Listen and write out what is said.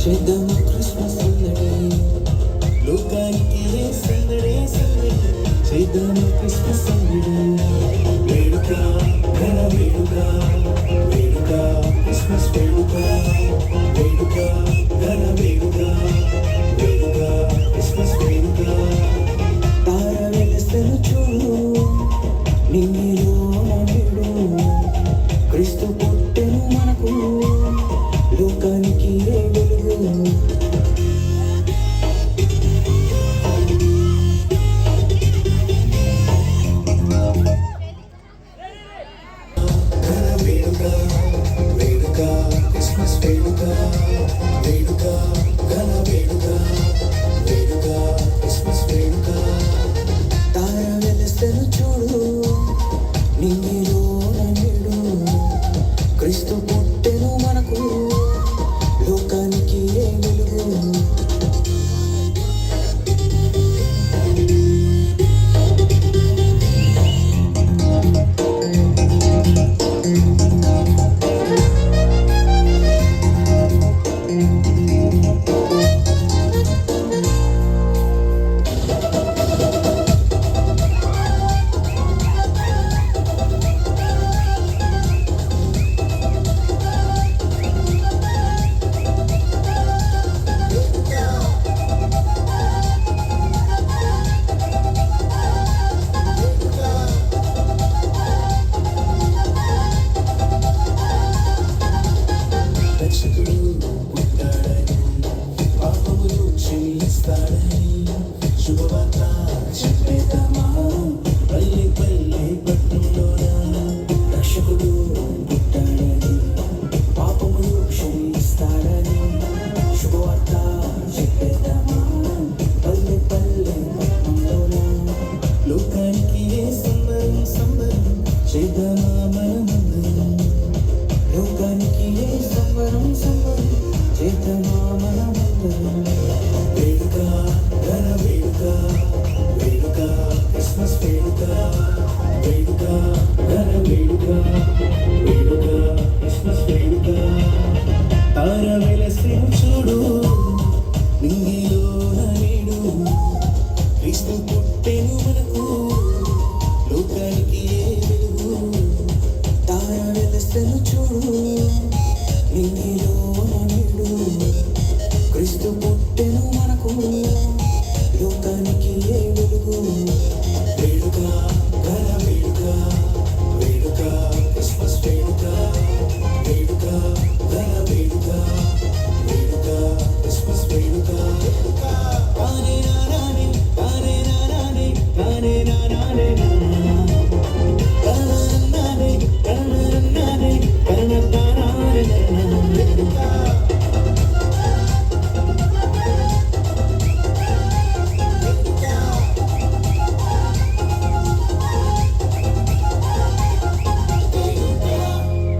చేద్దామా క్రిస్మస్ సందడి, లోకానికి సందడి సందడి, చేద్దామా క్రిస్మస్ సందడి. వేడుక ఘన వేడుక, వేడుక క్రిస్మస్ వేడుక, వేడుక ఘన వేడుక, వేడుక క్రిస్మస్ వేడుక. తార వెలుసెను చూడు నిన్నిలో నేడు, క్రీస్తు పుట్టెను మనకు లోకానికి వెలుగు. క్రీస్తు పుట్టెను మనకు లోకానికి వెలుగు. శుభవార్త చెప్పేద్దామా పల్లె పల్లె పట్టణంలోన, రక్షకుడు పుట్టాడని, పాపములు క్షమిస్తాడని. శుభవార్త చెప్పేద్దామా పల్లె పల్లె పట్టణంలోన, లోకానికి సంబరం సంబరం చేద్దామా మనమందరం. లోకానికి సంబరం సంబరం చేద్దామా మనమందరం. వేడుక ఘన వేడుక, వేడుక క్రిస్మస్ వేడుక, వేడుక ఘన వేడుక, వేడుక క్రిస్మస్ వేడుక. తార వెలసెను చూడు నింగిలో నేడు, క్రీస్తు పుట్టెను మనకు లోకానికి వెలుగు. తార వెలసెను చూడు నింగిలో